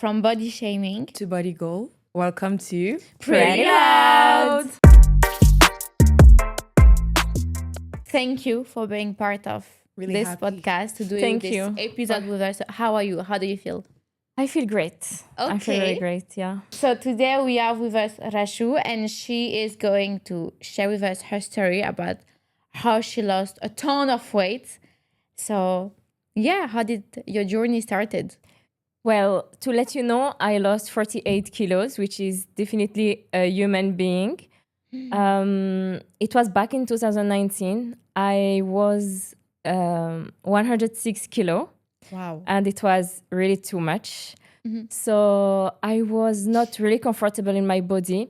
From body shaming to body goal. Welcome to Pretty Loud. Thank you for being part of Really this happy. podcast, to do Thank this you. episode with us. How are you? How do you feel? I feel great. I feel Okay. really great, yeah. So today we have with us Rashou, and she is going to share with us her story about how she lost a ton of weight. So yeah, how did your journey started? Well, to let you know, I lost 48 kilos, which is definitely a human being. It was back in 2019. I was 106 kilo, Wow. and it was really too much. So I was not really comfortable in my body.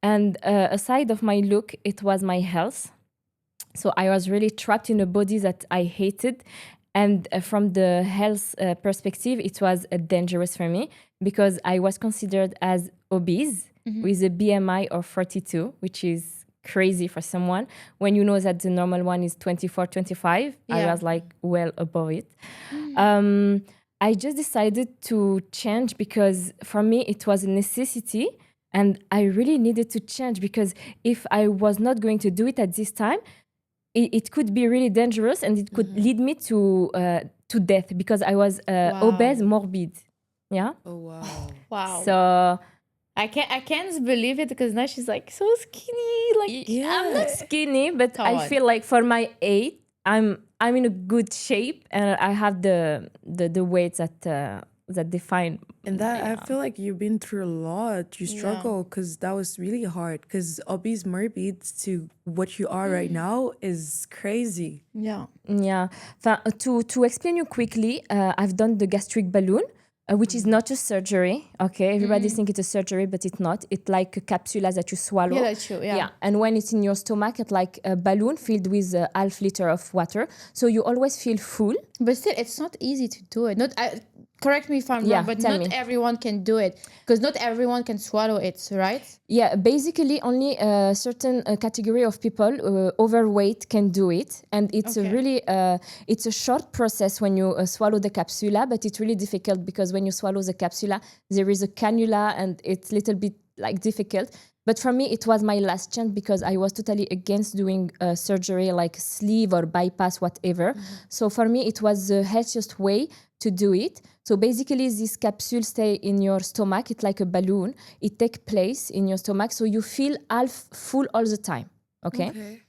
And aside of my look, it was my health. So I was really trapped in a body that I hated. And from the health perspective, it was dangerous for me because I was considered as obese with a BMI of 42, which is crazy for someone. When you know that the normal one is 24, 25, I Yeah. was like well above it. I just decided to change because for me, it was a necessity. And I really needed to change because if I was not going to do it at this time, it could be really dangerous and it could lead me to death because I was obese morbid. Yeah. Oh wow. Wow. So I can't believe it because now she's like so skinny. Like I'm not skinny, but Come I on. feel like for my age, I'm in a good shape and I have the weight that define. And that I feel like you've been through a lot. You struggle because that was really hard. Because obese morbid to what you are right now is crazy. yeah. Yeah. To explain you quickly, I've done the gastric balloon, which is not a surgery. Okay, everybody think it's a surgery, but it's not. It's like a capsule that you swallow. Yeah, that's true. Yeah. And when it's in your stomach, it's like a balloon filled with a half liter of water. So you always feel full. But still, it's not easy to do it. Correct me if I'm Yeah, wrong, but tell not me. everyone can do it because not everyone can swallow it, right? Yeah, basically only a certain category of people overweight can do it, and it's a Okay. really it's a short process when you swallow the capsula, but it's really difficult because when you swallow the capsula, there is a cannula, and it's a little bit like difficult. But for me, it was my last chance because I was totally against doing surgery like sleeve or bypass, whatever. So for me, it was the healthiest way to do it. So basically, this capsule stay in your stomach. It's like a balloon. It take place in your stomach, so you feel half full all the time. Okay.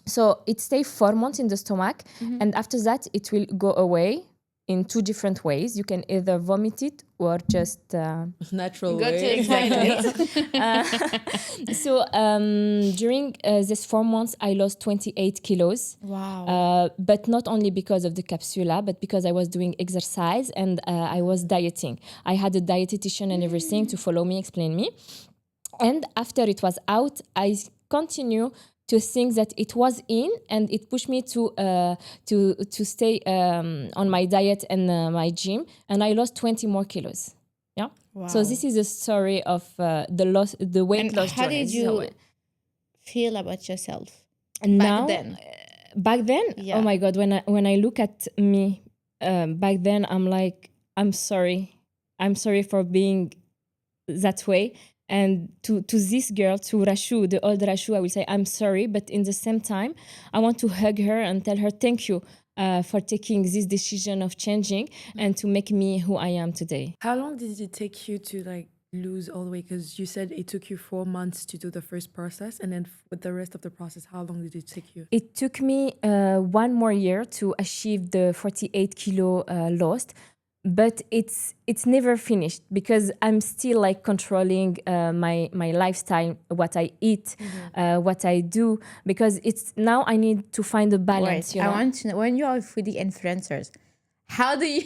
So it stays 4 months in the stomach, and after that, it will go away in two different ways. You can either vomit it or just. Natural Go to way. exactly. So during this 4 months, I lost 28 kilos. Wow. But not only because of the capsula, but because I was doing exercise and I was dieting. I had a dietitian and everything to follow me, explain me. And after it was out, I continue to think that it was in, and it pushed me to stay on my diet and my gym, and I lost 20 more kilos. Yeah. Wow. So this is a story of the weight And loss how journey. did This is how you feel about yourself And back now, then? back then, Yeah. oh my God, when I look at me back then, I'm like, I'm sorry for being that way. And to this girl, to Rashou, the old Rashou, I will say, I'm sorry, but in the same time, I want to hug her and tell her thank you for taking this decision of changing and to make me who I am today. How long did it take you to like lose all the way? Because you said it took you 4 months to do the first process, and then with the rest of the process, how long did it take you? It took me 1 more year to achieve the 48 kilo lost, but it's never finished because I'm still like controlling my lifestyle, what I eat, what I do, because it's now I need to find a balance. Wait, You know? I want to know, when you are with the influencers, how do you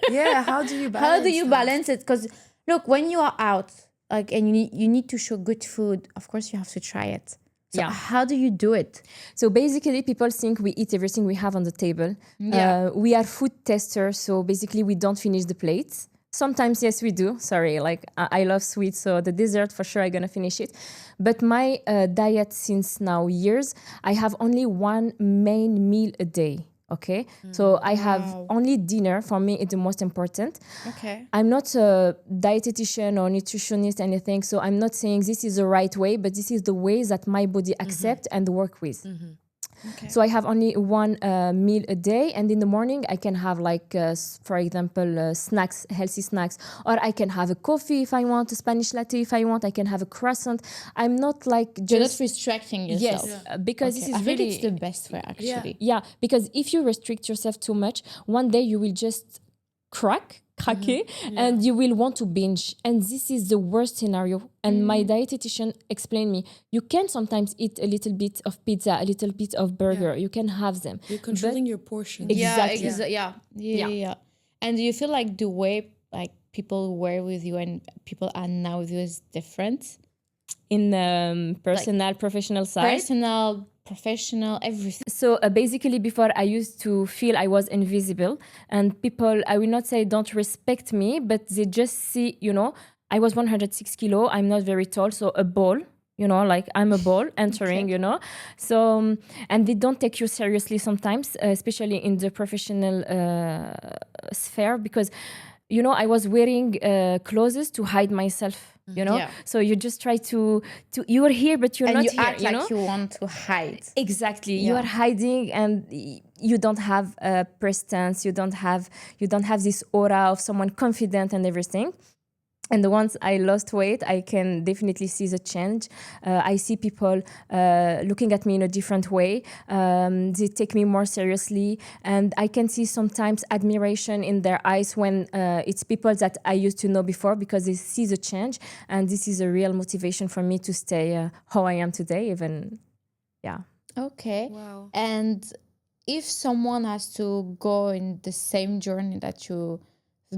Yeah, how do you balance how do you that? balance it? Because look, when you are out, like, and you need to show good food, of course you have to try it. So Yeah. how do you do it? So basically, people think we eat everything we have on the table. Yeah. We are food testers, so basically we don't finish the plates. Sometimes, yes, we do. Sorry, like I love sweets, so the dessert for sure I'm gonna finish it. But my diet since now years, I have only one main meal a day. Okay, so I have only dinner. For me, it's the most important. Okay. I'm not a dietitian or nutritionist, anything. So I'm not saying this is the right way, but this is the way that my body accept and work with. Okay. So I have only one meal a day, and in the morning I can have like, for example, snacks, healthy snacks, or I can have a coffee if I want, a Spanish latte if I want. I can have a croissant. I'm not like You're not just restricting yourself. yes, because this Okay. is I think really it's the best way, actually. yeah, because if you restrict yourself too much, one day you will just craquer, and you will want to binge. And this is the worst scenario. And my dietitian explained me, you can sometimes eat a little bit of pizza, a little bit of burger. You can have them. You're controlling your portion. Exactly. Yeah. And do you feel like the way like people were with you and people are now with you is different? In personal, professional side. Personal, professional, everything. So basically, before I used to feel I was invisible, and people, I will not say don't respect me, but they just see, I was 106 kilo. I'm not very tall, so a ball. Like I'm a ball entering, So, and they don't take you seriously sometimes, especially in the professional sphere, because, I was wearing clothes to hide myself. Yeah. So you just try to you are here but you're And not you here, act like you want to hide. exactly. Yeah. You are hiding, and you don't have presence, you don't have this aura of someone confident and everything. And the once I lost weight, I can definitely see the change. I see people looking at me in a different way. They take me more seriously. And I can see sometimes admiration in their eyes when it's people that I used to know before, because they see the change. And this is a real motivation for me to stay how I am today, even, yeah. Okay. Wow. And if someone has to go in the same journey that you've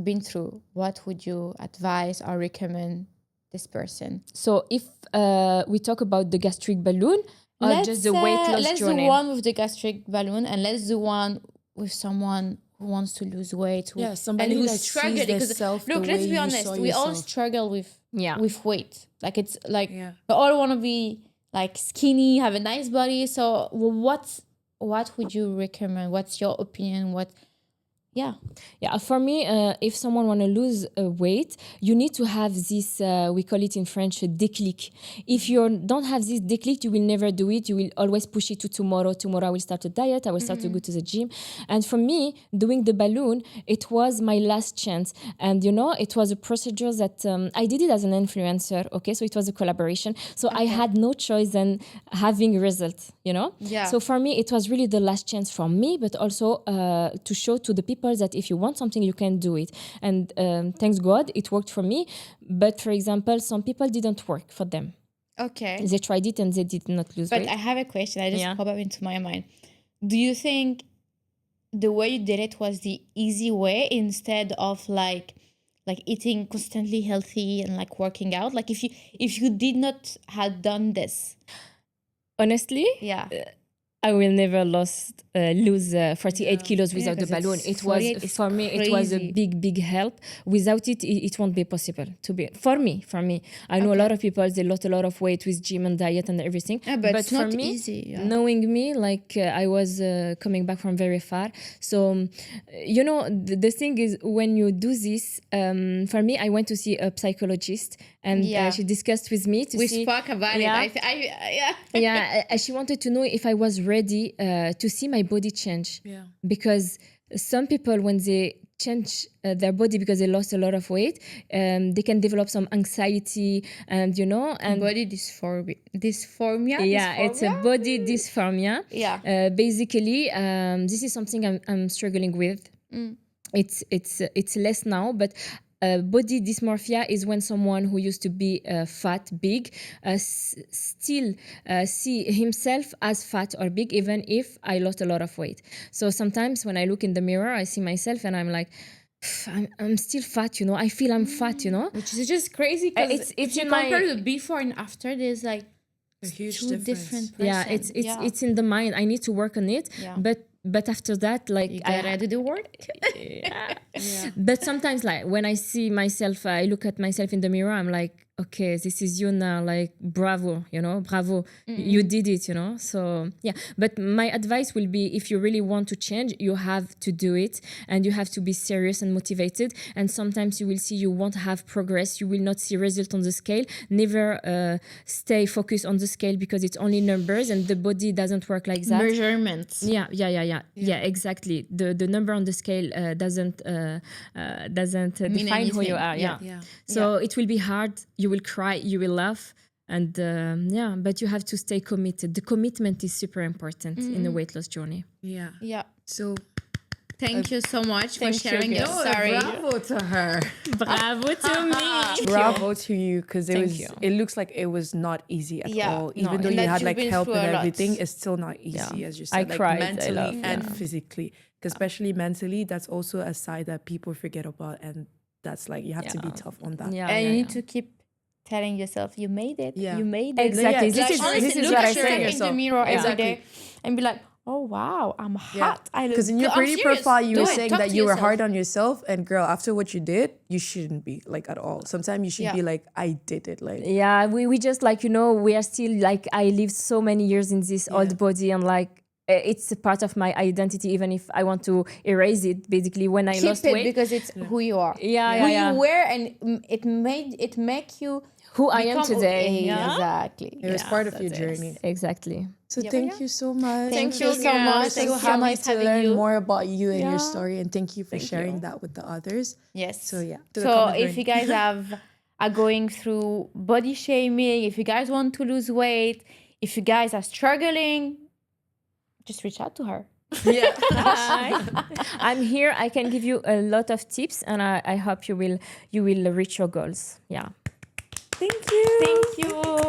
been through, what would you advise or recommend this person? So if we talk about the gastric balloon, or just the weight loss let's journey. do one with the gastric balloon, and let's do one with someone who wants to lose weight. Somebody and who's that sees struggling. their Because self look, the let's way be you honest, saw we all yourself. struggle with weight. Like it's like Yeah. we all want to be like skinny, have a nice body. So what would you recommend? What's your opinion? Yeah, for me, if someone want to lose weight, you need to have this, we call it in French, a déclic. If you don't have this déclic, you will never do it. You will always push it to tomorrow. Tomorrow I will start a diet. I will start to go to the gym. And for me, doing the balloon, it was my last chance. And, it was a procedure that I did it as an influencer. Okay, so it was a collaboration. So I had no choice than having results, Yeah. So for me, it was really the last chance for me, but also to show to the people that if you want something, you can do it. And thanks God, it worked for me. But for example, some people didn't work for them. Okay. They tried it and they did not lose But weight. I have a question. I just pop up into my mind. Do you think the way you did it was the easy way instead of like eating constantly healthy and like working out? Like if you did not have done this, Honestly, yeah. I will never lose 48 kilos without the 'cause balloon. it's It was 48 is for me. It was a crazy. big help. Without it, it won't be possible to be for me. I know a lot of people, they lost a lot of weight with gym and diet and everything. Yeah, but it's for not me, easy. Yeah. knowing me, like I was coming back from very far. So the thing is, when you do this, for me, I went to see a psychologist, and she discussed with me to We see. spoke about Yeah. it. Yeah. Yeah, she wanted to know if I was ready to see my body change. Yeah. Because some people, when they change their body because they lost a lot of weight, they can develop some anxiety and Body dysphoria. Yeah, it's a body dysphoria. Yeah. Basically, this is something I'm struggling with. It's less now, but body dysmorphia is when someone who used to be fat, big, still see himself as fat or big, even if I lost a lot of weight. So sometimes when I look in the mirror, I see myself and I'm like, I'm still fat, I feel I'm fat, Which is just crazy because It's if you in my- compare the before and after, there's like A huge two difference. different Yeah, persons. it's in the mind. I need to work on it. Yeah. But after that, like You gotta do the work. But sometimes, like when I see myself, I look at myself in the mirror, I'm like, okay, this is you now, like, bravo, bravo, you did it, So, yeah. But my advice will be, if you really want to change, you have to do it, and you have to be serious and motivated. And sometimes you will see you won't have progress, you will not see result on the scale. Never stay focused on the scale, because it's only numbers, and the body doesn't work like that. Measurements. Yeah, exactly. The number on the scale doesn't define who you anything. are. Yeah. Yeah. So it will be hard. You will cry. You will laugh, and but you have to stay committed. The commitment is super important in the weight loss journey. Yeah. Yeah. So Thank you so much for Thank you, sharing your girls. story. bravo to her. Bravo to me. Bravo to you, because Thank you. it looks like it was not easy at Yeah. all. No, Even though and you that had you've like been help through and a lot. everything, it's still not easy, Yeah. as you I said. Like cried a mentally lot, and yeah. physically. 'Cause especially mentally, that's also a side that people forget about, and that's like you have to be Yeah. tough on that. Yeah, And yeah, you need yeah. to keep telling yourself, you made it. Yeah. You made it. Exactly. Yeah, This is Honestly, this is look what I at yourself say. in the mirror every Exactly. day and be like, oh wow, I'm hot. I look Because in your good. I'm pretty serious. profile, you Do were it. saying Talk that to you were yourself. hard on yourself, and girl, after what you did, you shouldn't be like at all. Sometimes you should Yeah. be like, I did it. Like, Yeah, we just like, we are still like, I lived so many years in this old body, and like, it's a part of my identity, even if I want to erase it. Basically, when I Keep lost it weight, because it's who you are. Yeah, Who yeah. you were, and it make you who I am become today. Yeah. Exactly. it was part of your that's it. journey. Exactly. So Yeah, thank yeah. you so much. Thank you so We're much. so Thank you. happy Nice to having learn you. more about you and Yeah. your story, and thank you for Thank sharing you. that with the others. Yes. So yeah, to the So comment if ring. you guys are going through body shaming, if you guys want to lose weight, if you guys are struggling, just reach out to her. Yeah. I'm here. I can give you a lot of tips, and I hope you will reach your goals. Yeah. Thank you. Thank you.